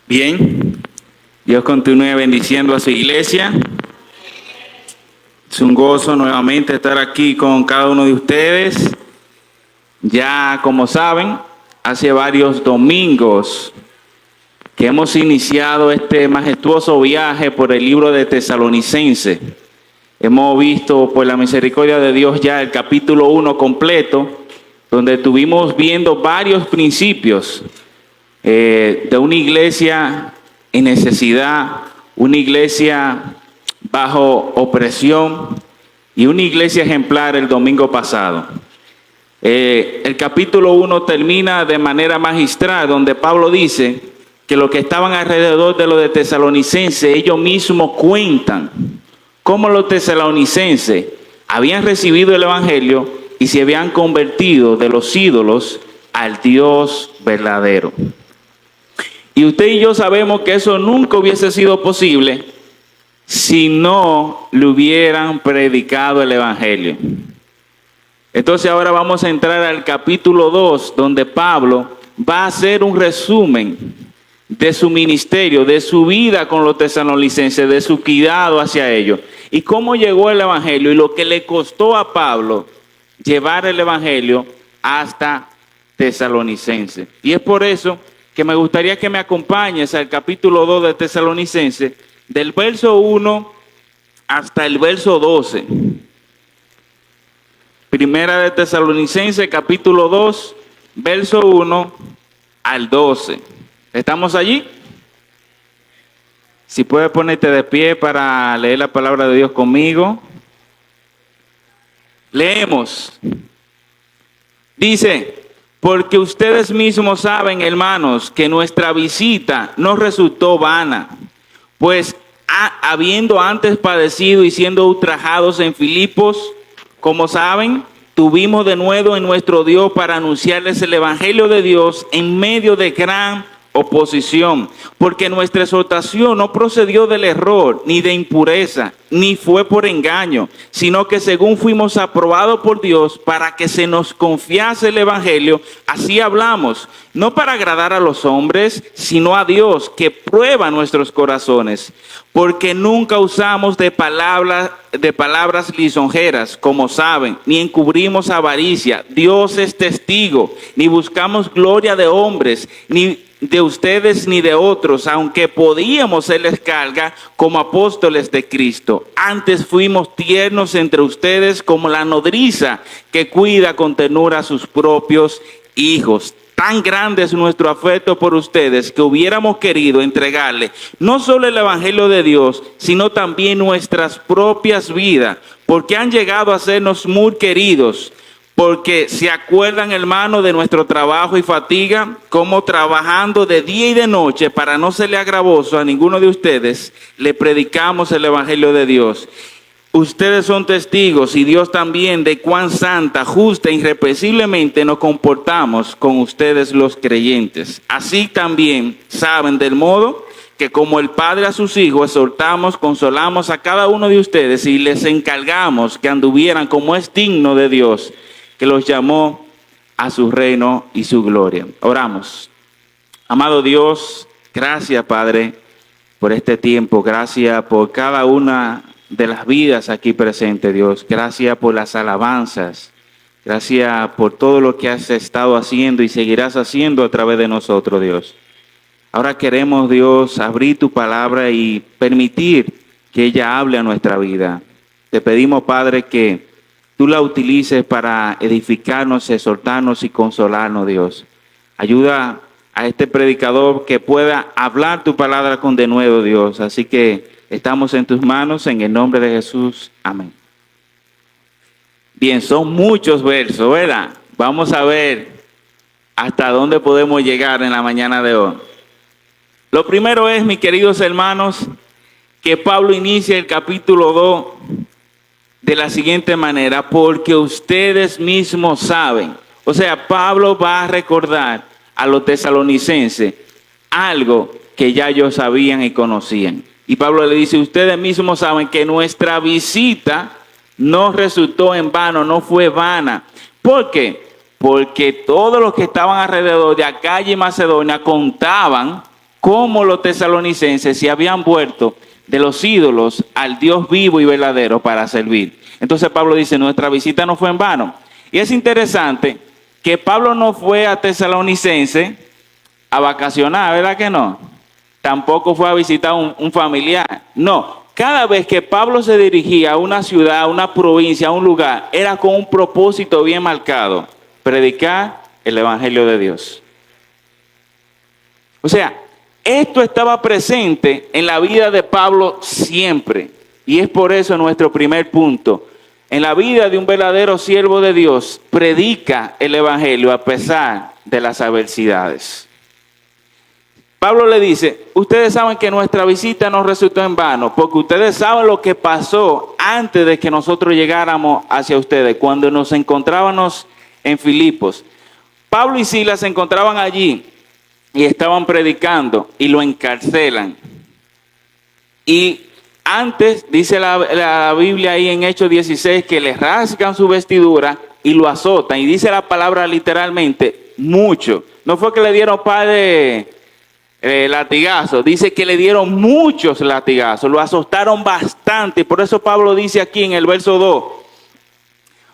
Bien, Dios continúe bendiciendo a su iglesia. Es un gozo nuevamente estar aquí con cada uno de ustedes. Ya como saben, hace varios domingos que hemos iniciado este majestuoso viaje por el libro de Tesalonicenses. Hemos visto por la misericordia de Dios ya el capítulo 1 completo, donde estuvimos viendo varios principios de una iglesia en necesidad, una iglesia bajo opresión y una iglesia ejemplar el domingo pasado. El capítulo 1 termina de manera magistral, donde Pablo dice que los que estaban alrededor de los de Tesalonicenses, ellos mismos cuentan cómo los tesalonicenses habían recibido el evangelio y se habían convertido de los ídolos al Dios verdadero. Y usted y yo sabemos que eso nunca hubiese sido posible si no le hubieran predicado el evangelio. Entonces ahora vamos a entrar al capítulo 2, donde Pablo va a hacer un resumen de su ministerio, de su vida con los tesalonicenses, de su cuidado hacia ellos, y cómo llegó el evangelio y lo que le costó a Pablo llevar el evangelio hasta Tesalonicenses. Y es por eso que me gustaría que me acompañes al capítulo 2 de Tesalonicenses, del verso 1 hasta el verso 12. Primera de Tesalonicenses, capítulo 2, verso 1 al 12. ¿Estamos allí? Si puedes ponerte de pie para leer la palabra de Dios conmigo. Leemos. Dice: porque ustedes mismos saben, hermanos, que nuestra visita no resultó vana, pues habiendo antes padecido y siendo ultrajados en Filipos, como saben, tuvimos de nuevo en nuestro Dios para anunciarles el evangelio de Dios en medio de gran oposición, porque nuestra exhortación no procedió del error, ni de impureza, ni fue por engaño, sino que según fuimos aprobados por Dios para que se nos confiase el evangelio, así hablamos, no para agradar a los hombres, sino a Dios, que prueba nuestros corazones, porque nunca usamos de palabras lisonjeras, como saben, ni encubrimos avaricia. Dios es testigo, ni buscamos gloria de hombres, ni de ustedes ni de otros, aunque podíamos serles carga como apóstoles de Cristo. Antes fuimos tiernos entre ustedes como la nodriza que cuida con ternura a sus propios hijos. Tan grande es nuestro afecto por ustedes que hubiéramos querido entregarle no solo el evangelio de Dios, sino también nuestras propias vidas, porque han llegado a sernos muy queridos. Porque se acuerdan, hermanos, de nuestro trabajo y fatiga, como trabajando de día y de noche para no serle agravoso a ninguno de ustedes, le predicamos el evangelio de Dios. Ustedes son testigos, y Dios también, de cuán santa, justa e irreprensiblemente nos comportamos con ustedes los creyentes. Así también saben del modo que como el Padre a sus hijos, exhortamos, consolamos a cada uno de ustedes y les encargamos que anduvieran como es digno de Dios, que los llamó a su reino y su gloria. Oramos. Amado Dios, gracias, Padre, por este tiempo. Gracias por cada una de las vidas aquí presentes, Dios. Gracias por las alabanzas. Gracias por todo lo que has estado haciendo y seguirás haciendo a través de nosotros, Dios. Ahora queremos, Dios, abrir tu palabra y permitir que ella hable a nuestra vida. Te pedimos, Padre, que tú la utilices para edificarnos, exhortarnos y consolarnos, Dios. Ayuda a este predicador que pueda hablar tu palabra con denuedo, Dios. Así que estamos en tus manos, en el nombre de Jesús. Amén. Bien, son muchos versos, ¿verdad? Vamos a ver hasta dónde podemos llegar en la mañana de hoy. Lo primero es, mis queridos hermanos, que Pablo inicia el capítulo 2 de la siguiente manera: porque ustedes mismos saben. O sea, Pablo va a recordar a los tesalonicenses algo que ya ellos sabían y conocían. Y Pablo le dice: ustedes mismos saben que nuestra visita no resultó en vano, no fue vana. ¿Por qué? Porque todos los que estaban alrededor de Acaya y Macedonia contaban cómo los tesalonicenses se habían vuelto de los ídolos al Dios vivo y verdadero para servir. Entonces Pablo dice, nuestra visita no fue en vano. Y es interesante que Pablo no fue a Tesalonicense a vacacionar, ¿verdad que no? Tampoco fue a visitar un familiar. No, cada vez que Pablo se dirigía a una ciudad, a una provincia, a un lugar, era con un propósito bien marcado: predicar el Evangelio de Dios. O sea, esto estaba presente en la vida de Pablo siempre. Y es por eso nuestro primer punto. En la vida de un verdadero siervo de Dios, predica el Evangelio a pesar de las adversidades. Pablo le dice, ustedes saben que nuestra visita no resultó en vano, porque ustedes saben lo que pasó antes de que nosotros llegáramos hacia ustedes, cuando nos encontrábamos en Filipos. Pablo y Silas se encontraban allí y estaban predicando y lo encarcelan. Y antes, dice la Biblia ahí en Hechos 16, que le rasgan su vestidura y lo azotan. Y dice la palabra literalmente, mucho. No fue que le dieron par de latigazos, dice que le dieron muchos latigazos, lo azotaron bastante. Por eso Pablo dice aquí en el verso 2,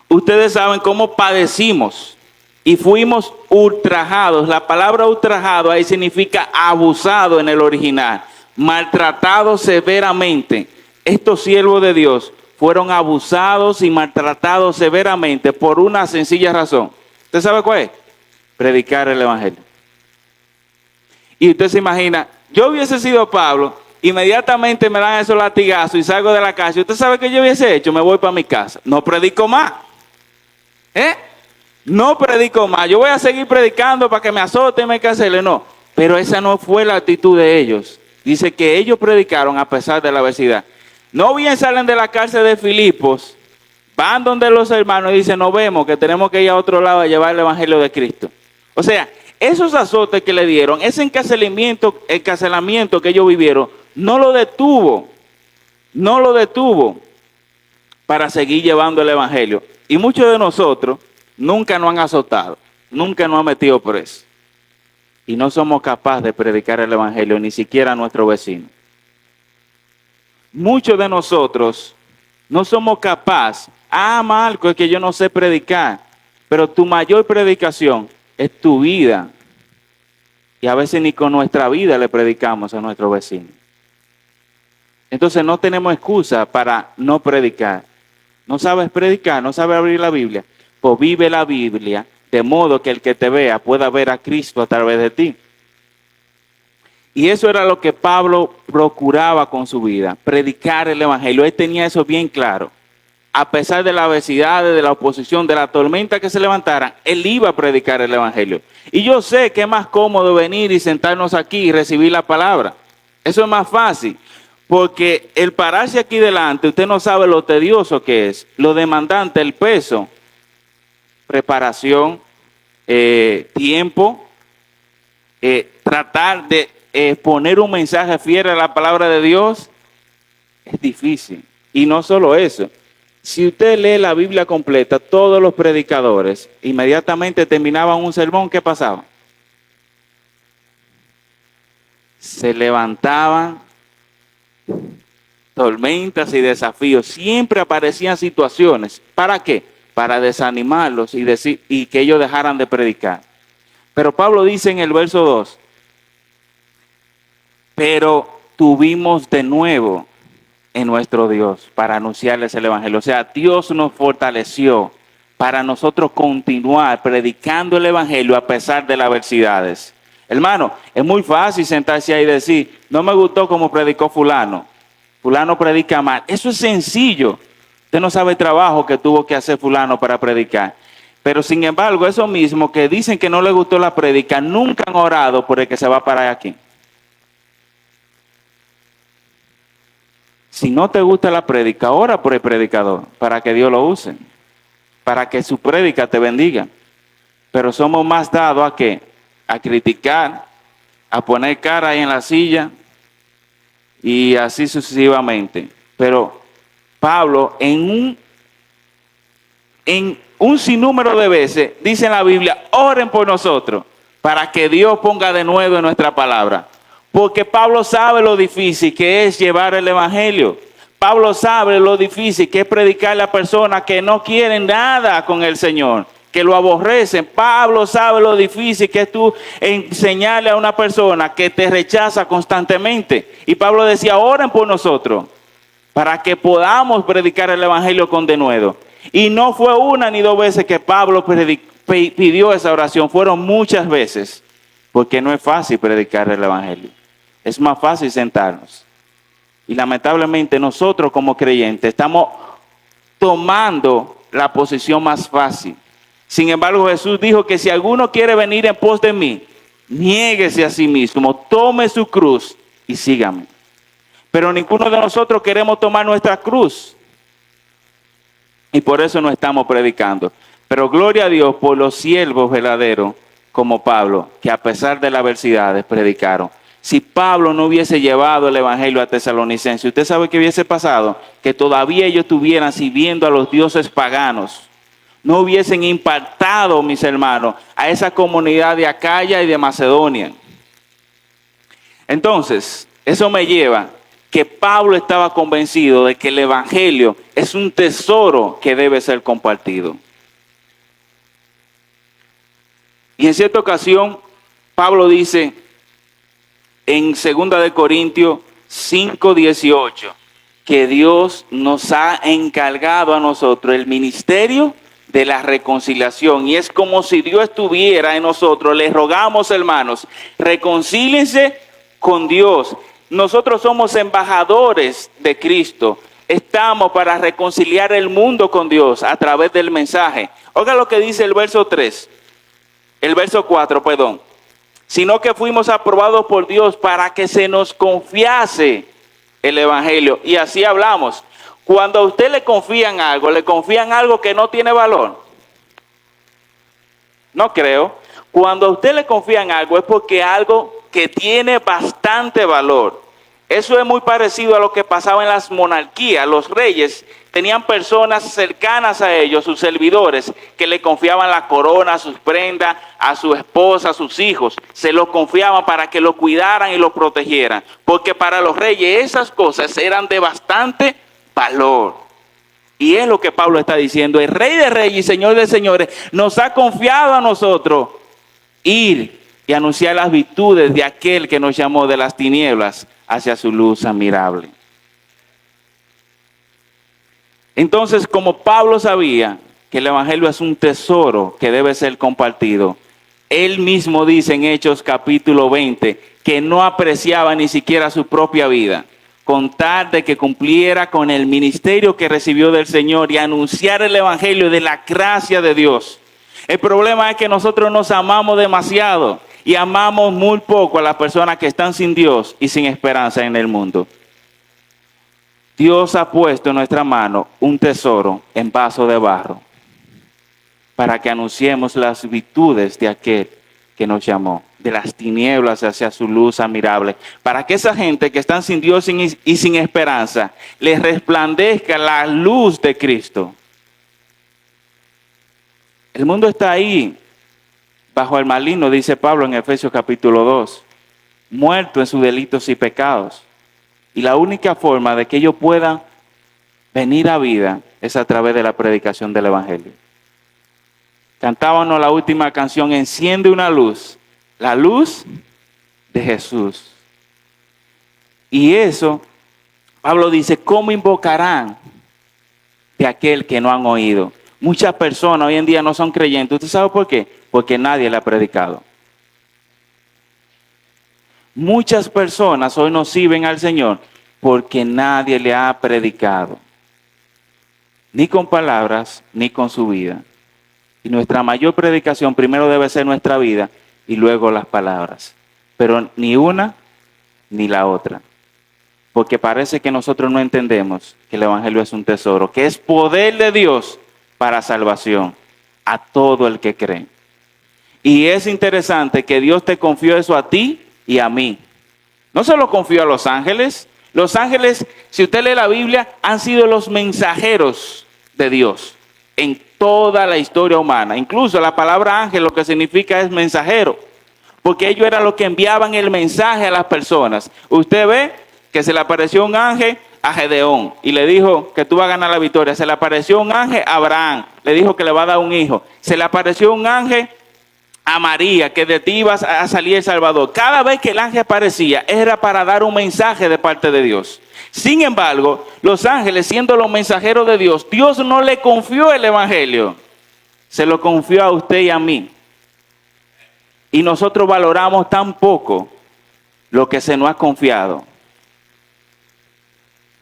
ustedes saben cómo padecimos y fuimos ultrajados. La palabra ultrajado ahí significa abusado en el original, maltratados severamente. Estos siervos de Dios fueron abusados y maltratados severamente por una sencilla razón. ¿Usted sabe cuál es? Predicar el Evangelio. Y usted se imagina, yo hubiese sido Pablo, inmediatamente me dan esos latigazos y salgo de la casa. ¿Usted sabe qué yo hubiese hecho? Me voy para mi casa. No predico más. No predico más. Yo voy a seguir predicando para que me azoten y me encarcelen. No. Pero esa no fue la actitud de ellos. Dice que ellos predicaron a pesar de la adversidad. No bien salen de la cárcel de Filipos, van donde los hermanos y dicen, nos vemos, que tenemos que ir a otro lado a llevar el Evangelio de Cristo. O sea, esos azotes que le dieron, ese encarcelamiento que ellos vivieron, no lo detuvo para seguir llevando el Evangelio. Y muchos de nosotros nunca nos han azotado, nunca nos han metido preso. Y no somos capaces de predicar el Evangelio, ni siquiera a nuestro vecino. Muchos de nosotros no somos capaces. Marco, es que yo no sé predicar. Pero tu mayor predicación es tu vida. Y a veces ni con nuestra vida le predicamos a nuestro vecino. Entonces no tenemos excusa para no predicar. No sabes predicar, no sabes abrir la Biblia. Pues vive la Biblia de modo que el que te vea pueda ver a Cristo a través de ti. Y eso era lo que Pablo procuraba con su vida, predicar el Evangelio. Él tenía eso bien claro. A pesar de la adversidad, de la oposición, de la tormenta que se levantaran, él iba a predicar el Evangelio. Y yo sé que es más cómodo venir y sentarnos aquí y recibir la palabra. Eso es más fácil, porque el pararse aquí delante, usted no sabe lo tedioso que es, lo demandante, el peso, preparación, tiempo, tratar de poner un mensaje fiel a la palabra de Dios, es difícil. Y no solo eso. Si usted lee la Biblia completa, todos los predicadores inmediatamente terminaban un sermón, ¿qué pasaba? Se levantaban tormentas y desafíos. Siempre aparecían situaciones. ¿Para qué? Para desanimarlos y decir, y que ellos dejaran de predicar. Pero Pablo dice en el verso 2, pero tuvimos de nuevo en nuestro Dios para anunciarles el Evangelio. O sea, Dios nos fortaleció para nosotros continuar predicando el Evangelio a pesar de las adversidades. Hermano, es muy fácil sentarse ahí y decir, no me gustó como predicó fulano. Fulano predica mal. Eso es sencillo. Usted no sabe el trabajo que tuvo que hacer fulano para predicar. Pero sin embargo, eso mismo que dicen que no les gustó la predica, nunca han orado por el que se va a parar aquí. Si no te gusta la prédica, ora por el predicador para que Dios lo use, para que su prédica te bendiga. Pero somos más dados ¿a qué? A criticar, a poner cara ahí en la silla y así sucesivamente. Pero Pablo en un sinnúmero de veces dice en la Biblia, oren por nosotros para que Dios ponga de nuevo en nuestra palabra. Porque Pablo sabe lo difícil que es llevar el evangelio. Pablo sabe lo difícil que es predicarle a personas que no quieren nada con el Señor, que lo aborrecen. Pablo sabe lo difícil que es tú enseñarle a una persona que te rechaza constantemente. Y Pablo decía, oren por nosotros, para que podamos predicar el evangelio con denuedo. Y no fue una ni dos veces que Pablo pidió esa oración, fueron muchas veces, porque no es fácil predicar el evangelio. Es más fácil sentarnos. Y lamentablemente nosotros como creyentes estamos tomando la posición más fácil. Sin embargo, Jesús dijo que si alguno quiere venir en pos de mí, niéguese a sí mismo, tome su cruz y sígame. Pero ninguno de nosotros queremos tomar nuestra cruz. Y por eso no estamos predicando. Pero gloria a Dios por los siervos verdaderos como Pablo, que a pesar de las adversidades predicaron. Si Pablo no hubiese llevado el evangelio a Tesalonicenses, ¿usted sabe qué hubiese pasado? Que todavía ellos estuvieran sirviendo a los dioses paganos. No hubiesen impactado, mis hermanos, a esa comunidad de Acaya y de Macedonia. Entonces, eso me lleva que Pablo estaba convencido de que el evangelio es un tesoro que debe ser compartido. Y en cierta ocasión, Pablo dice en 2 Corintios 5:18 que Dios nos ha encargado a nosotros el ministerio de la reconciliación. Y es como si Dios estuviera en nosotros. Les rogamos, hermanos, reconcíliense con Dios. Nosotros somos embajadores de Cristo. Estamos para reconciliar el mundo con Dios a través del mensaje. Oiga lo que dice el verso 4, perdón. Sino que fuimos aprobados por Dios para que se nos confiase el evangelio. Y así hablamos. Cuando a usted le confían algo que no tiene valor. No creo. Cuando a usted le confían algo es porque algo que tiene bastante valor. Eso es muy parecido a lo que pasaba en las monarquías. Los reyes tenían personas cercanas a ellos, sus servidores, que le confiaban la corona, sus prendas, a su esposa, a sus hijos. Se los confiaban para que lo cuidaran y lo protegieran. Porque para los reyes esas cosas eran de bastante valor. Y es lo que Pablo está diciendo. El Rey de Reyes y Señor de Señores nos ha confiado a nosotros ir y anunciar las virtudes de aquel que nos llamó de las tinieblas hacia su luz admirable. Entonces, como Pablo sabía que el evangelio es un tesoro que debe ser compartido, él mismo dice en Hechos capítulo 20 que no apreciaba ni siquiera su propia vida, con tal de que cumpliera con el ministerio que recibió del Señor y anunciar el evangelio de la gracia de Dios. El problema es que nosotros nos amamos demasiado y amamos muy poco a las personas que están sin Dios y sin esperanza en el mundo. Dios ha puesto en nuestra mano un tesoro en vaso de barro para que anunciemos las virtudes de aquel que nos llamó de las tinieblas hacia su luz admirable, para que esa gente que están sin Dios y sin esperanza les resplandezca la luz de Cristo. El mundo está ahí bajo el maligno, dice Pablo en Efesios capítulo 2, muerto en sus delitos y pecados. Y la única forma de que ellos puedan venir a vida es a través de la predicación del evangelio. Cantábamos la última canción, enciende una luz, la luz de Jesús. Y eso, Pablo dice, ¿cómo invocarán de aquel que no han oído? Muchas personas hoy en día no son creyentes. ¿Usted sabe por qué? Porque nadie le ha predicado. Muchas personas hoy no sirven al Señor porque nadie le ha predicado. Ni con palabras, ni con su vida. Y nuestra mayor predicación primero debe ser nuestra vida y luego las palabras. Pero ni una ni la otra. Porque parece que nosotros no entendemos que el evangelio es un tesoro, que es poder de Dios para salvación a todo el que cree. Y es interesante que Dios te confió eso a ti y a mí. No se lo confió a los ángeles. Los ángeles, si usted lee la Biblia, han sido los mensajeros de Dios en toda la historia humana. Incluso la palabra ángel lo que significa es mensajero. porque ellos eran los que enviaban el mensaje a las personas. Usted ve que se le apareció un ángel a Gedeón y le dijo que tú vas a ganar la victoria. Se le apareció un ángel a Abraham, le dijo que le va a dar un hijo. Se le apareció un ángel a María, que de ti iba a salir el Salvador. Cada vez que el ángel aparecía era para dar un mensaje de parte de Dios. Sin embargo, los ángeles, siendo los mensajeros de Dios, Dios no le confió el evangelio, se lo confió a usted y a mí. Y nosotros valoramos tan poco lo que se nos ha confiado.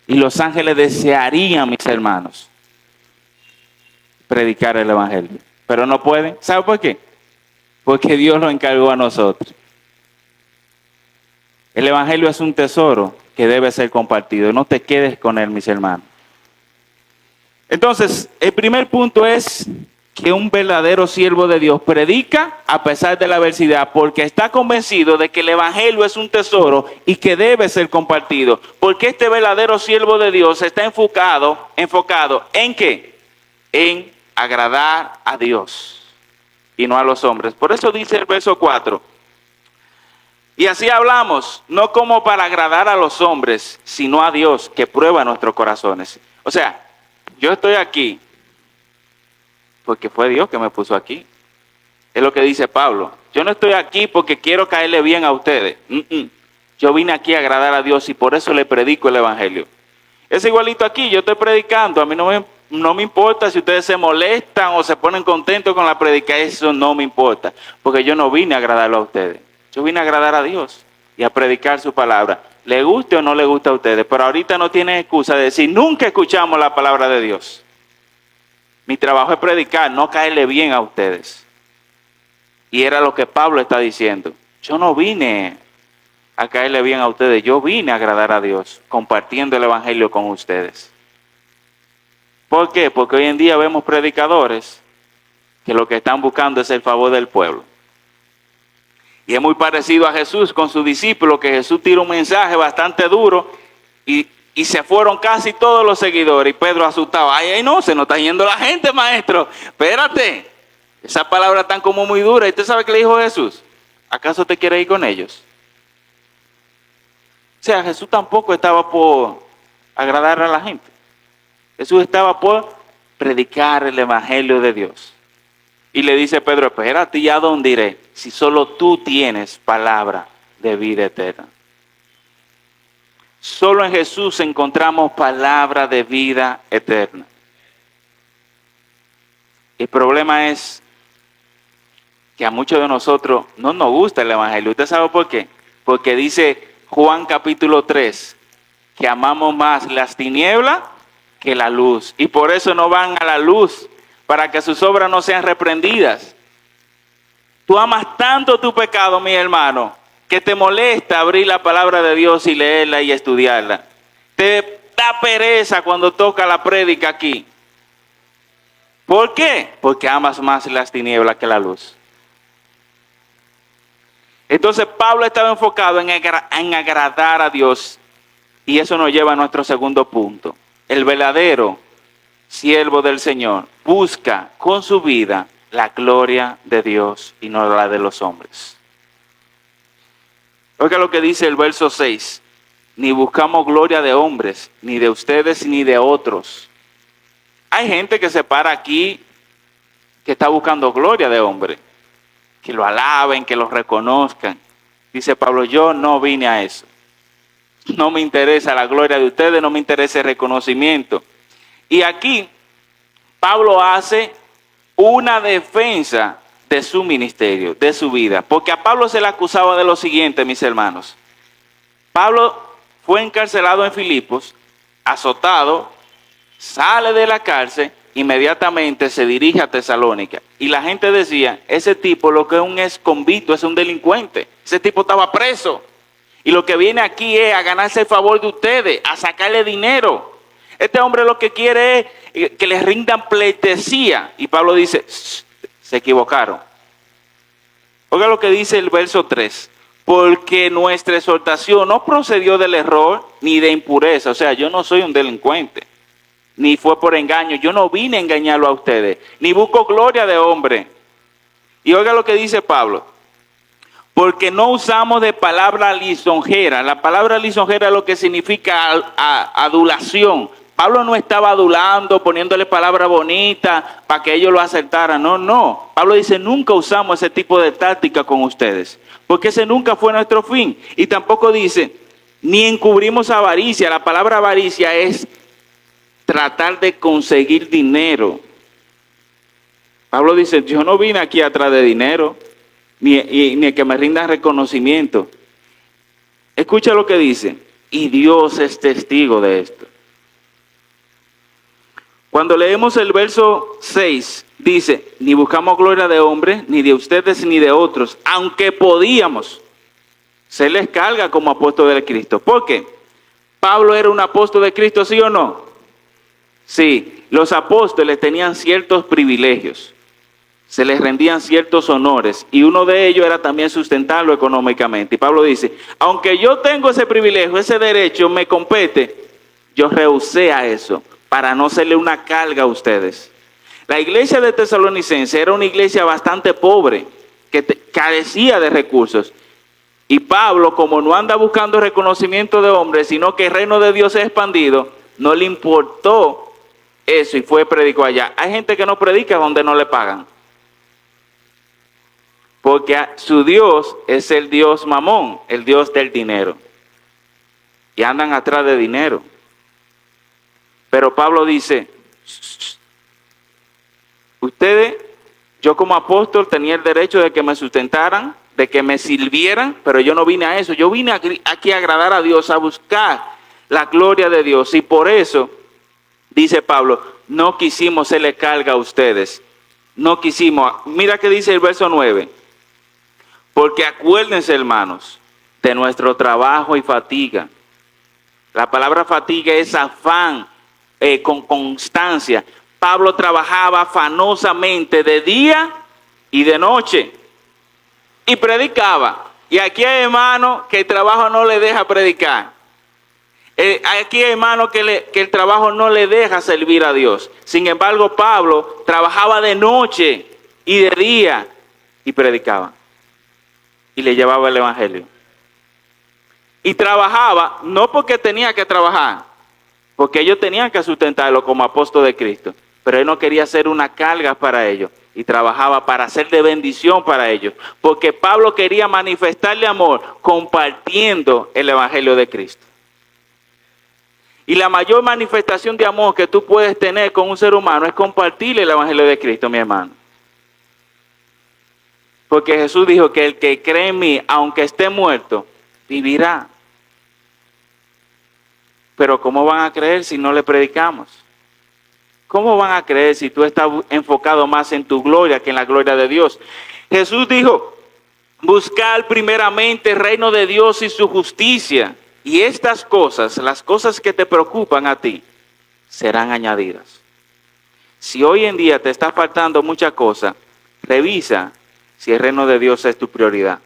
Y los ángeles desearían, mis hermanos, predicar el evangelio, pero no pueden. ¿Sabe por qué? Porque Dios lo encargó a nosotros. El evangelio es un tesoro que debe ser compartido. No te quedes con él, mis hermanos. Entonces, el primer punto es que un verdadero siervo de Dios predica a pesar de la adversidad, porque está convencido de que el evangelio es un tesoro y que debe ser compartido. Porque este verdadero siervo de Dios está enfocado ¿en qué? En agradar a Dios y no a los hombres. Por eso dice el verso 4. Y así hablamos, no como para agradar a los hombres, sino a Dios que prueba nuestros corazones. O sea, yo estoy aquí porque fue Dios que me puso aquí. Es lo que dice Pablo. Yo no estoy aquí porque quiero caerle bien a ustedes. Yo vine aquí a agradar a Dios y por eso le predico el evangelio. Es igualito aquí, yo estoy predicando. A mí no me importa si ustedes se molestan o se ponen contentos con la predica. Eso no me importa, porque yo no vine a agradarlo a ustedes. Yo vine a agradar a Dios y a predicar su palabra. Le guste o no le guste a ustedes, pero ahorita no tienen excusa de decir, nunca escuchamos la palabra de Dios. Mi trabajo es predicar, no caerle bien a ustedes. Y era lo que Pablo está diciendo. Yo no vine a caerle bien a ustedes, yo vine a agradar a Dios, compartiendo el evangelio con ustedes. ¿Por qué? Porque hoy en día vemos predicadores que lo que están buscando es el favor del pueblo. Y es muy parecido a Jesús con sus discípulos, que Jesús tira un mensaje bastante duro y se fueron casi todos los seguidores. Y Pedro asustado, ay, no, se nos está yendo la gente, maestro. Espérate, esa palabra tan como muy dura. ¿Y usted sabe qué le dijo Jesús? ¿Acaso te quiere ir con ellos? O sea, Jesús tampoco estaba por agradar a la gente. Jesús estaba por predicar el evangelio de Dios. Y le dice Pedro, espérate, ¿y a dónde iré? Si solo tú tienes palabra de vida eterna. Solo en Jesús encontramos palabra de vida eterna. El problema es que a muchos de nosotros no nos gusta el evangelio. ¿Usted sabe por qué? Porque dice Juan capítulo 3, que amamos más las tinieblas que la luz. Y por eso no van a la luz, para que sus obras no sean reprendidas. Tú amas tanto tu pecado, mi hermano, que te molesta abrir la palabra de Dios y leerla y estudiarla. Te da pereza cuando toca la prédica aquí. ¿Por qué? Porque amas más las tinieblas que la luz. Entonces Pablo estaba enfocado en agradar a Dios, y eso nos lleva a nuestro segundo punto. El verdadero siervo del Señor busca con su vida la gloria de Dios y no la de los hombres. Oiga lo que dice el verso 6. Ni buscamos gloria de hombres, ni de ustedes, ni de otros. Hay gente que se para aquí que está buscando gloria de hombre, que lo alaben, que lo reconozcan. Dice Pablo, yo no vine a eso. No me interesa la gloria de ustedes, no me interesa el reconocimiento. Y aquí Pablo hace una defensa de su ministerio, de su vida. Porque a Pablo se le acusaba de lo siguiente, mis hermanos. Pablo fue encarcelado en Filipos, azotado, sale de la cárcel, inmediatamente se dirige a Tesalónica. Y la gente decía, ese tipo lo que es un exconvicto, es un delincuente. Ese tipo estaba preso. Y lo que viene aquí es a ganarse el favor de ustedes, a sacarle dinero. Este hombre lo que quiere es que le rindan pleitesía. Y Pablo dice, se equivocaron. Oiga lo que dice el verso 3. Porque nuestra exhortación no procedió del error ni de impureza. O sea, yo no soy un delincuente. Ni fue por engaño. Yo no vine a engañarlo a ustedes. Ni busco gloria de hombre. Y oiga lo que dice Pablo. porque no usamos de palabra lisonjera. La palabra lisonjera es lo que significa adulación. Pablo no estaba adulando, poniéndole palabra bonita para que ellos lo aceptaran. No, no. Pablo dice, nunca usamos ese tipo de táctica con ustedes, porque ese nunca fue nuestro fin. Y tampoco dice, ni encubrimos avaricia. La palabra avaricia es tratar de conseguir dinero. Pablo dice, yo no vine aquí atrás de dinero, ni que me rindan reconocimiento. Escucha lo que dice, y Dios es testigo de esto. Cuando leemos el verso 6, dice, ni buscamos gloria de hombres, ni de ustedes, ni de otros, aunque podíamos. Se les carga como apóstol de Cristo. ¿Por qué? ¿Pablo era un apóstol de Cristo, sí o no? Sí, los apóstoles tenían ciertos privilegios, se les rendían ciertos honores, y uno de ellos era también sustentarlo económicamente. Y Pablo dice, aunque yo tengo ese privilegio, ese derecho me compete, yo rehusé a eso, para no serle una carga a ustedes. La iglesia de Tesalonicense era una iglesia bastante pobre, que carecía de recursos. Y Pablo, como no anda buscando reconocimiento de hombres, sino que el reino de Dios es expandido, no le importó eso y fue predicó allá. Hay gente que no predica donde no le pagan, porque su Dios es el Dios mamón, el Dios del dinero, y andan atrás de dinero. Pero Pablo dice, ustedes, yo como apóstol tenía el derecho de que me sustentaran, de que me sirvieran, pero yo no vine a eso. Yo vine aquí a agradar a Dios, a buscar la gloria de Dios. Y por eso, dice Pablo, no quisimos hacerle carga a ustedes. No quisimos. Mira que dice el verso 9. Porque acuérdense, hermanos, de nuestro trabajo y fatiga. La palabra fatiga es afán, con constancia. Pablo trabajaba afanosamente de día y de noche y predicaba. Y aquí hay hermanos que el trabajo no le deja predicar. Aquí hay hermanos que el trabajo no le deja servir a Dios. Sin embargo, Pablo trabajaba de noche y de día y predicaba y le llevaba el evangelio. Y trabajaba no porque tenía que trabajar, porque ellos tenían que sustentarlo como apóstol de Cristo, pero él no quería ser una carga para ellos y trabajaba para ser de bendición para ellos, porque Pablo quería manifestarle amor compartiendo el evangelio de Cristo. Y la mayor manifestación de amor que tú puedes tener con un ser humano es compartirle el evangelio de Cristo, mi hermano. Porque Jesús dijo que el que cree en mí, aunque esté muerto, vivirá. Pero ¿cómo van a creer si no le predicamos? ¿Cómo van a creer si tú estás enfocado más en tu gloria que en la gloria de Dios? Jesús dijo, buscar primeramente el reino de Dios y su justicia, y estas cosas, las cosas que te preocupan a ti, serán añadidas. Si hoy en día te está faltando mucha cosa, revisa si el reino de Dios es tu prioridad.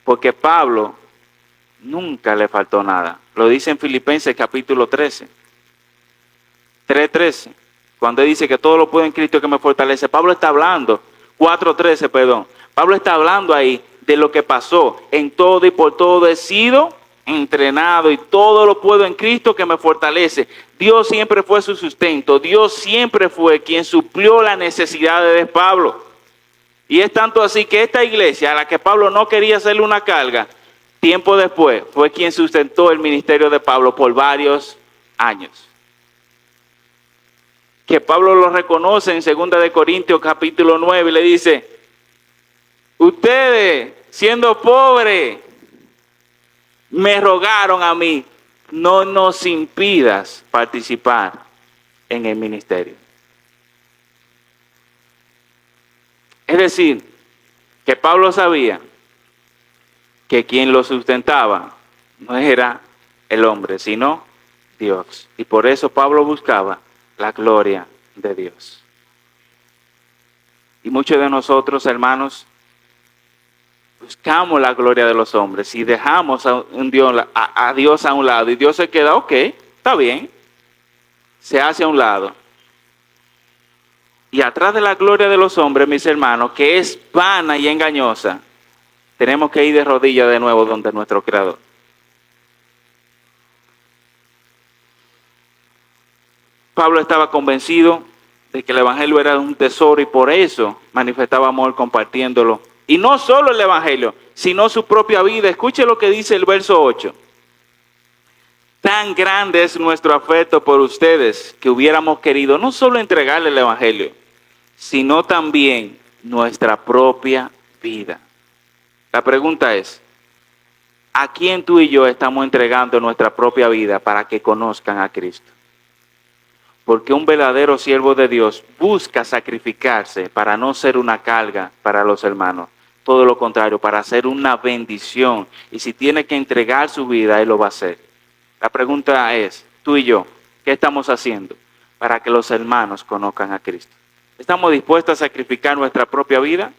Porque Pablo nunca le faltó nada. Lo dice en Filipenses capítulo 13. 3:13. Cuando dice que todo lo puedo en Cristo que me fortalece. Pablo está hablando, 4:13, perdón. Pablo está hablando ahí de lo que pasó. En todo y por todo he sido entrenado y todo lo puedo en Cristo que me fortalece. Dios siempre fue su sustento. Dios siempre fue quien suplió las necesidades de Pablo. Y es tanto así que esta iglesia a la que Pablo no quería hacerle una carga, tiempo después fue quien sustentó el ministerio de Pablo por varios años. Que Pablo lo reconoce en 2 de Corintios capítulo 9 y le dice, ustedes siendo pobres me rogaron a mí, no nos impidas participar en el ministerio. Es decir, que Pablo sabía que quien lo sustentaba no era el hombre, sino Dios. Y por eso Pablo buscaba la gloria de Dios. Y muchos de nosotros, hermanos, buscamos la gloria de los hombres y dejamos a Dios a un lado. Y Dios se queda, ok, está bien, se hace a un lado. y atrás de la gloria de los hombres, mis hermanos, que es vana y engañosa, tenemos que ir de rodillas de nuevo donde nuestro Creador. Pablo estaba convencido de que el Evangelio era un tesoro y por eso manifestaba amor compartiéndolo. Y no solo el Evangelio, sino su propia vida. Escuche lo que dice el verso 8. Tan grande es nuestro afecto por ustedes que hubiéramos querido no solo entregarle el Evangelio, sino también nuestra propia vida. La pregunta es, ¿a quién tú y yo estamos entregando nuestra propia vida para que conozcan a Cristo? Porque un verdadero siervo de Dios busca sacrificarse para no ser una carga para los hermanos. Todo lo contrario, para ser una bendición. Y si tiene que entregar su vida, Él lo va a hacer. La pregunta es, tú y yo, ¿qué estamos haciendo para que los hermanos conozcan a Cristo? ¿Estamos dispuestos a sacrificar nuestra propia vida?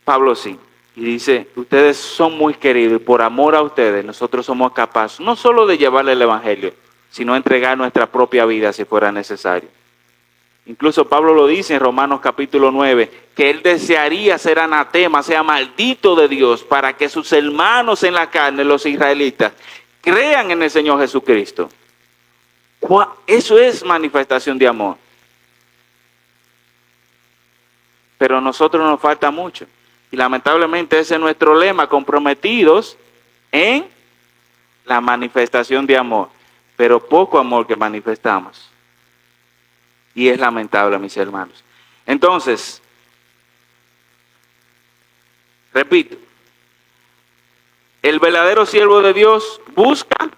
Pablo sí. Y dice, ustedes son muy queridos y por amor a ustedes nosotros somos capaces no solo de llevarle el Evangelio, sino entregar nuestra propia vida si fuera necesario. Incluso Pablo lo dice en Romanos capítulo 9, que él desearía ser anatema, sea maldito de Dios, para que sus hermanos en la carne, los israelitas, crean en el Señor Jesucristo. Eso es manifestación de amor. Pero a nosotros nos falta mucho. Y lamentablemente ese es nuestro lema, comprometidos en la manifestación de amor, pero poco amor que manifestamos. Y es lamentable, mis hermanos. Entonces, repito, el verdadero siervo de Dios busca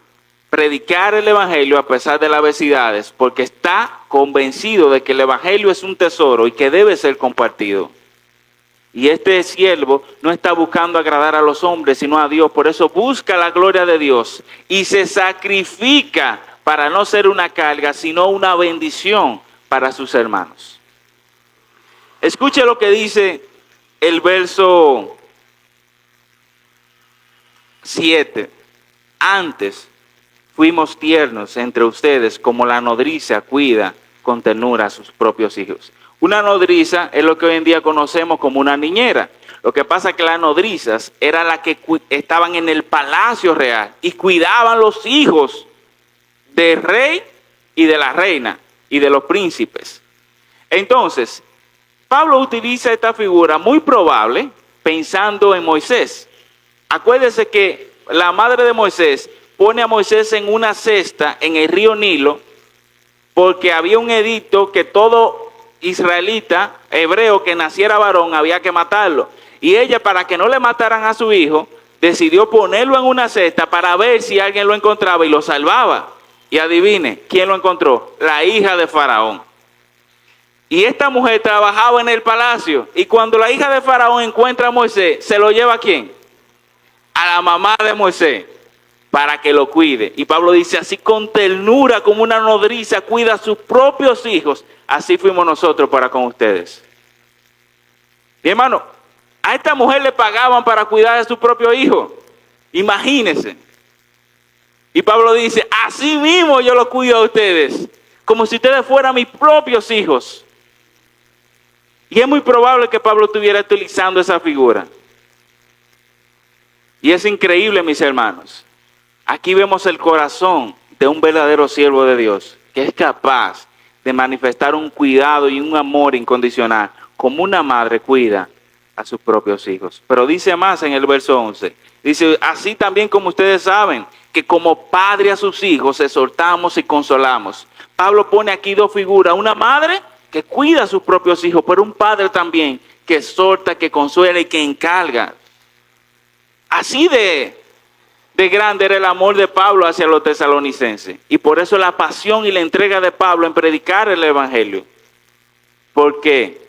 predicar el Evangelio a pesar de las adversidades, porque está convencido de que el Evangelio es un tesoro y que debe ser compartido. Y este siervo no está buscando agradar a los hombres, sino a Dios. Por eso busca la gloria de Dios y se sacrifica para no ser una carga, sino una bendición para sus hermanos. Escuche lo que dice el verso 7. Antes fuimos tiernos entre ustedes como la nodriza cuida con ternura a sus propios hijos. Una nodriza es lo que hoy en día conocemos como una niñera. Lo que pasa es que las nodrizas eran las que estaban en el palacio real y cuidaban los hijos del rey y de la reina y de los príncipes. Entonces, Pablo utiliza esta figura muy probable pensando en Moisés. Acuérdense que la madre de Moisés pone a Moisés en una cesta en el río Nilo porque había un edicto que todo israelita, hebreo que naciera varón, había que matarlo. Y ella, para que no le mataran a su hijo, decidió ponerlo en una cesta para ver si alguien lo encontraba y lo salvaba. Y adivine, ¿quién lo encontró? La hija de Faraón. Y esta mujer trabajaba en el palacio. Y cuando la hija de Faraón encuentra a Moisés, ¿se lo lleva a quién? A la mamá de Moisés, para que lo cuide. Y Pablo dice, así con ternura como una nodriza cuida a sus propios hijos, así fuimos nosotros para con ustedes. Y hermano, a esta mujer le pagaban para cuidar a su propio hijo. Imagínense. Y Pablo dice, así mismo yo lo cuido a ustedes, como si ustedes fueran mis propios hijos. Y es muy probable que Pablo estuviera utilizando esa figura. Y es increíble, mis hermanos. Aquí vemos el corazón de un verdadero siervo de Dios, que es capaz de manifestar un cuidado y un amor incondicional, como una madre cuida a sus propios hijos. Pero dice más en el verso 11. Dice, así también como ustedes saben, que como padre a sus hijos exhortamos y consolamos. Pablo pone aquí dos figuras, una madre que cuida a sus propios hijos, pero un padre también que exhorta, que consuela y que encarga. Así de grande era el amor de Pablo hacia los tesalonicenses. Y por eso la pasión y la entrega de Pablo en predicar el Evangelio. Porque,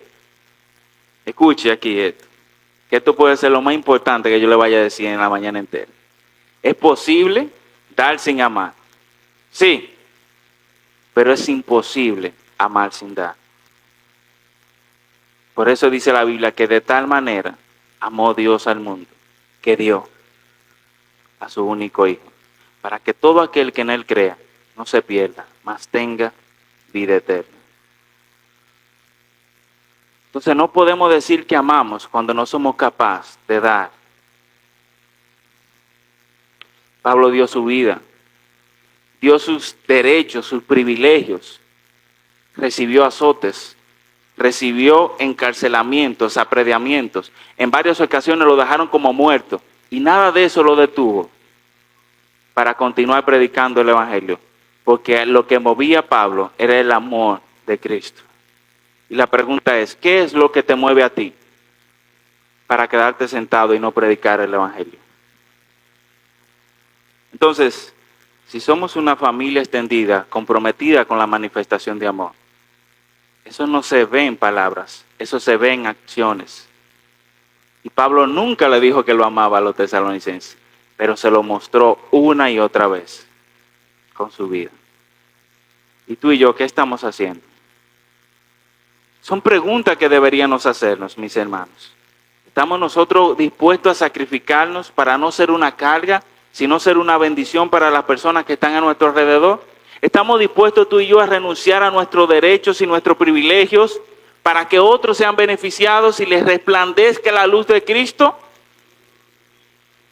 escuche aquí esto, que esto puede ser lo más importante que yo le vaya a decir en la mañana entera. Es posible dar sin amar. Sí, pero es imposible amar sin dar. Por eso dice la Biblia que de tal manera amó Dios al mundo, que dio a su único hijo, para que todo aquel que en él crea no se pierda, mas tenga vida eterna. Entonces no podemos decir que amamos cuando no somos capaces de dar. Pablo dio su vida, dio sus derechos, sus privilegios, recibió azotes, recibió encarcelamientos, aprediamientos. En varias ocasiones lo dejaron como muerto y nada de eso lo detuvo para continuar predicando el Evangelio, porque lo que movía a Pablo era el amor de Cristo. Y la pregunta es, ¿qué es lo que te mueve a ti para quedarte sentado y no predicar el Evangelio? Entonces, si somos una familia extendida, comprometida con la manifestación de amor, eso no se ve en palabras, eso se ve en acciones. Y Pablo nunca le dijo que lo amaba a los tesalonicenses, pero se lo mostró una y otra vez con su vida. ¿Y tú y yo qué estamos haciendo? Son preguntas que deberíamos hacernos, mis hermanos. ¿Estamos nosotros dispuestos a sacrificarnos para no ser una carga, sino ser una bendición para las personas que están a nuestro alrededor? ¿Estamos dispuestos tú y yo a renunciar a nuestros derechos y nuestros privilegios para que otros sean beneficiados y les resplandezca la luz de Cristo?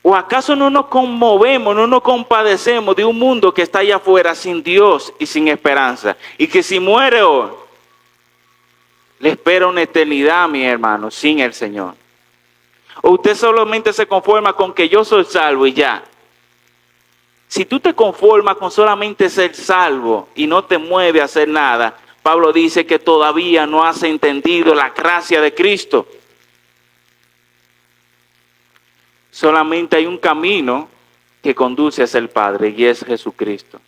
¿O acaso no nos conmovemos, no nos compadecemos de un mundo que está allá afuera sin Dios y sin esperanza? Y que si muere hoy, le espera una eternidad, mi hermano, sin el Señor. ¿O usted solamente se conforma con que yo soy salvo y ya? Si tú te conformas con solamente ser salvo y no te mueve a hacer nada, Pablo dice que todavía no has entendido la gracia de Cristo. Solamente hay un camino que conduce hacia el Padre y es Jesucristo.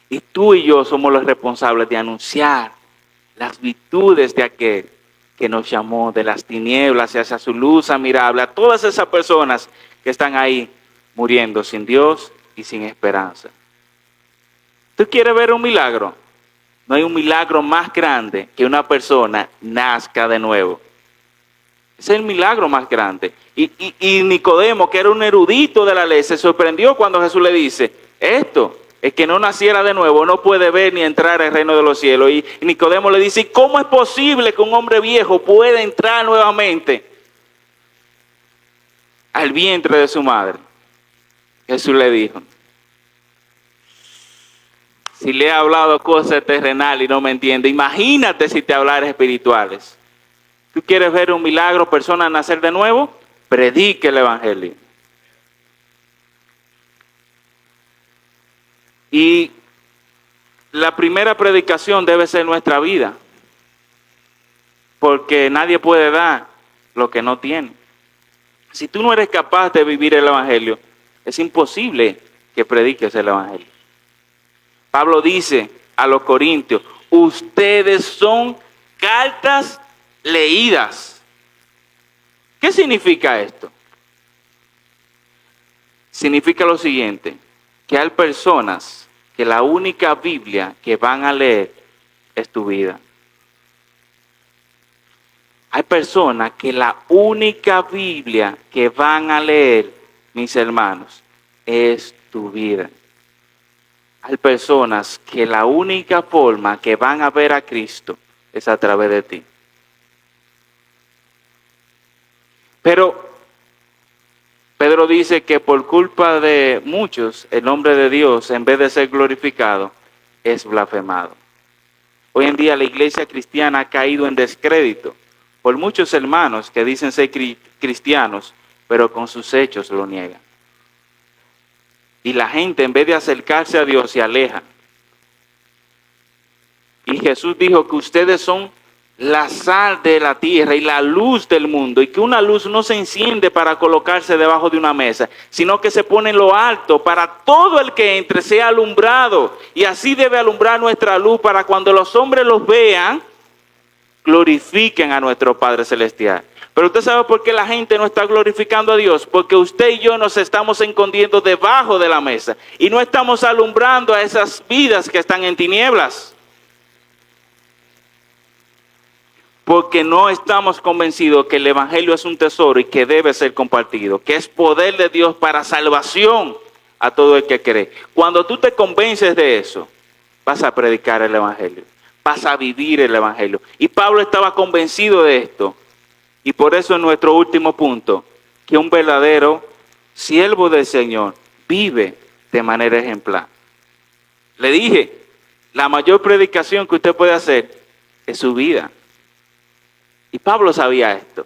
Y tú y yo somos los responsables de anunciar las virtudes de aquel que nos llamó de las tinieblas y hacia su luz admirable, a todas esas personas que están ahí muriendo sin Dios y sin esperanza. ¿Tú quieres ver un milagro? No hay un milagro más grande que una persona nazca de nuevo. Ese es el milagro más grande. Y Nicodemo, que era un erudito de la ley, se sorprendió cuando Jesús le dice, esto, el que no naciera de nuevo no puede ver ni entrar al reino de los cielos. Y Nicodemo le dice, ¿cómo es posible que un hombre viejo pueda entrar nuevamente al vientre de su madre? Jesús le dijo, si le he hablado cosas terrenales y no me entiende, imagínate si te hablara espirituales. ¿Tú quieres ver un milagro, persona nacer de nuevo? Predique el Evangelio. Y la primera predicación debe ser nuestra vida, porque nadie puede dar lo que no tiene. Si tú no eres capaz de vivir el Evangelio, es imposible que prediques el Evangelio. Pablo dice a los corintios, ustedes son cartas leídas. ¿Qué significa esto? Significa lo siguiente, que hay personas que la única Biblia que van a leer es tu vida. Hay personas que la única Biblia que van a leer, mis hermanos, es tu vida. Hay personas que la única forma que van a ver a Cristo es a través de ti. Pero Pedro dice que por culpa de muchos, el nombre de Dios, en vez de ser glorificado, es blasfemado. Hoy en día la iglesia cristiana ha caído en descrédito por muchos hermanos que dicen ser cristianos, pero con sus hechos lo niegan. Y la gente, en vez de acercarse a Dios, se aleja. Y Jesús dijo que ustedes son la sal de la tierra y la luz del mundo, y que una luz no se enciende para colocarse debajo de una mesa, sino que se pone en lo alto para todo el que entre sea alumbrado. Y así debe alumbrar nuestra luz para cuando los hombres los vean, glorifiquen a nuestro Padre Celestial. Pero usted sabe por qué la gente no está glorificando a Dios, porque usted y yo nos estamos escondiendo debajo de la mesa y no estamos alumbrando a esas vidas que están en tinieblas. Porque no estamos convencidos que el Evangelio es un tesoro y que debe ser compartido, que es poder de Dios para salvación a todo el que cree. Cuando tú te convences de eso, vas a predicar el Evangelio, vas a vivir el Evangelio. Y Pablo estaba convencido de esto. Y por eso en nuestro último punto, que un verdadero siervo del Señor vive de manera ejemplar. Le dije, la mayor predicación que usted puede hacer es su vida. Y Pablo sabía esto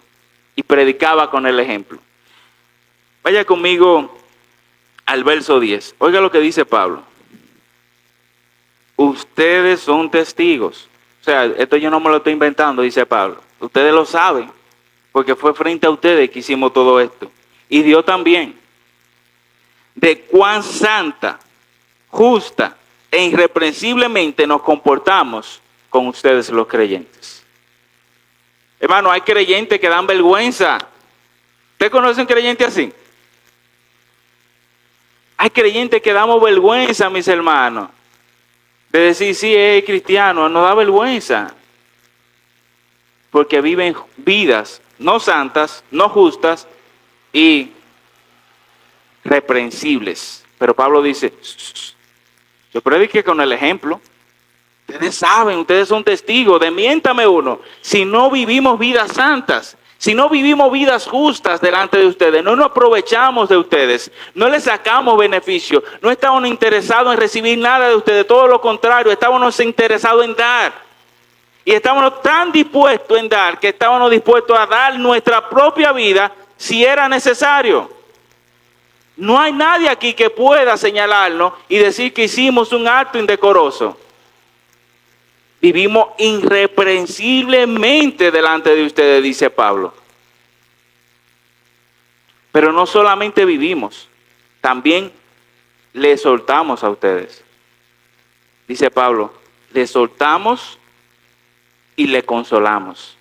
y predicaba con el ejemplo. Vaya conmigo al verso 10. Oiga lo que dice Pablo. Ustedes son testigos. O sea, esto yo no me lo estoy inventando, dice Pablo. Ustedes lo saben, porque fue frente a ustedes que hicimos todo esto. Y Dios también. De cuán santa, justa e irreprensiblemente nos comportamos con ustedes los creyentes. Hermano, hay creyentes que dan vergüenza. ¿Usted conoce un creyente así? Hay creyentes que damos vergüenza, mis hermanos. De decir, sí, es cristiano, nos da vergüenza. Porque viven vidas no santas, no justas y reprensibles. Pero Pablo dice, yo prediqué con el ejemplo. Ustedes saben, ustedes son testigos, desmiéntame uno. Si no vivimos vidas santas, si no vivimos vidas justas delante de ustedes, no nos aprovechamos de ustedes, no les sacamos beneficio, no estamos interesados en recibir nada de ustedes, todo lo contrario, estábamos interesados en dar. Y estábamos tan dispuestos en dar que estábamos dispuestos a dar nuestra propia vida si era necesario. No hay nadie aquí que pueda señalarnos y decir que hicimos un acto indecoroso. Vivimos irreprensiblemente delante de ustedes, dice Pablo. Pero no solamente vivimos, también les soltamos a ustedes. Dice Pablo, les soltamos y le consolamos.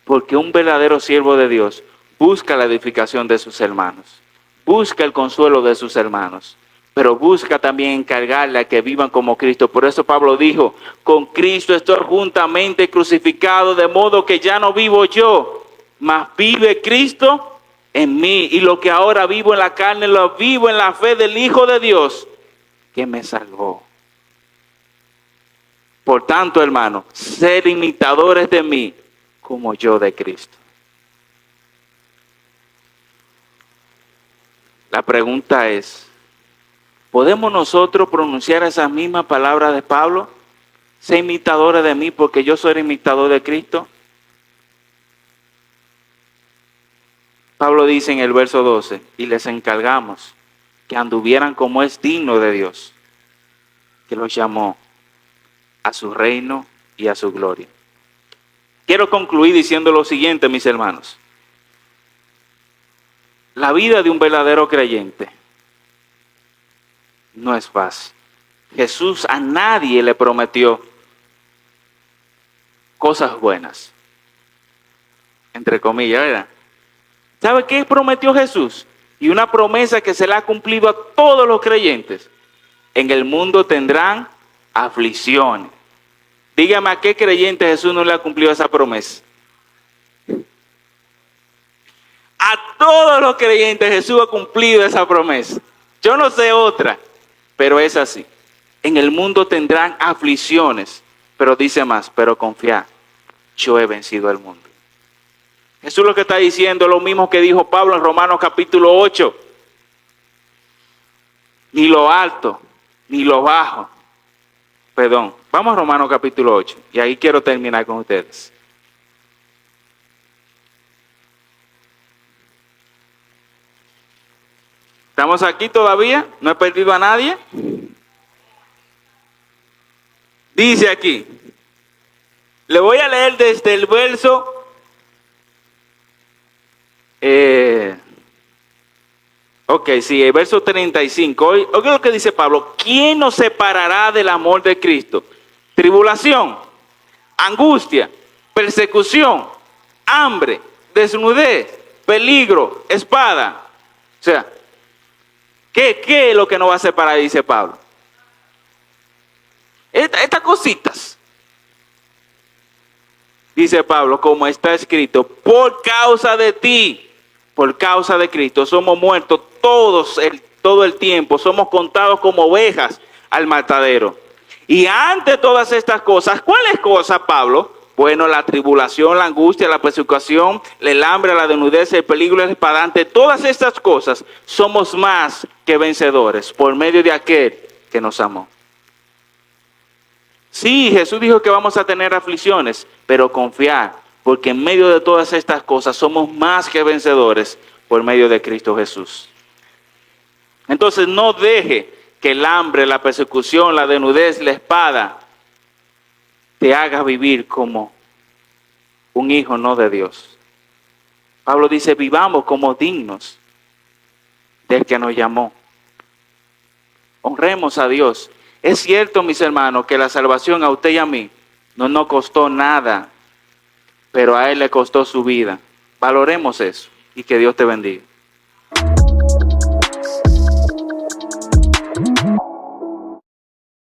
Porque un verdadero siervo de Dios busca la edificación de sus hermanos, busca el consuelo de sus hermanos, pero busca también encargarle a que vivan como Cristo. Por eso Pablo dijo, con Cristo estoy juntamente crucificado, de modo que ya no vivo yo, mas vive Cristo en mí. Y lo que ahora vivo en la carne, lo vivo en la fe del Hijo de Dios, que me salvó. Por tanto, hermanos, sed imitadores de mí, como yo de Cristo. La pregunta es, ¿podemos nosotros pronunciar esas mismas palabras de Pablo? Sé imitadores de mí porque yo soy imitador de Cristo. Pablo dice en el verso 12, y les encargamos que anduvieran como es digno de Dios, que los llamó a su reino y a su gloria. Quiero concluir diciendo lo siguiente, mis hermanos. La vida de un verdadero creyente no es fácil. Jesús a nadie le prometió cosas buenas, entre comillas, ¿verdad? ¿Sabe qué prometió Jesús? Y una promesa que se le ha cumplido a todos los creyentes. En el mundo tendrán aflicciones. Dígame a qué creyente Jesús no le ha cumplido esa promesa. A todos los creyentes Jesús ha cumplido esa promesa. Yo no sé otra, pero es así. En el mundo tendrán aflicciones, pero dice más, pero confiad, yo he vencido al mundo. Jesús lo que está diciendo es lo mismo que dijo Pablo en Romanos capítulo 8. Ni lo alto, ni lo bajo. Perdón, vamos a Romanos capítulo 8 y ahí quiero terminar con ustedes. ¿Estamos aquí todavía? ¿No he perdido a nadie? Dice aquí, le voy a leer desde el verso el verso 35. Oiga lo que dice Pablo. ¿Quién nos separará del amor de Cristo? Tribulación, angustia, persecución, hambre, desnudez, peligro, espada. O sea, ¿qué es lo que nos va a separar? Dice Pablo. Estas cositas. Dice Pablo, como está escrito, por causa de ti, por causa de Cristo, somos muertos todos todo el tiempo, somos contados como ovejas al matadero. Y ante todas estas cosas, ¿cuáles cosas, Pablo? Bueno, la tribulación, la angustia, la persecución, el hambre, la desnudez, el peligro, el espada. Ante todas estas cosas somos más que vencedores por medio de aquel que nos amó. Sí, Jesús dijo que vamos a tener aflicciones, pero confiar, porque en medio de todas estas cosas somos más que vencedores por medio de Cristo Jesús. Entonces no deje que el hambre, la persecución, la desnudez, la espada te haga vivir como un hijo no de Dios. Pablo dice, vivamos como dignos del que nos llamó. Honremos a Dios. Es cierto, mis hermanos, que la salvación a usted y a mí no nos costó nada, pero a Él le costó su vida. Valoremos eso y que Dios te bendiga.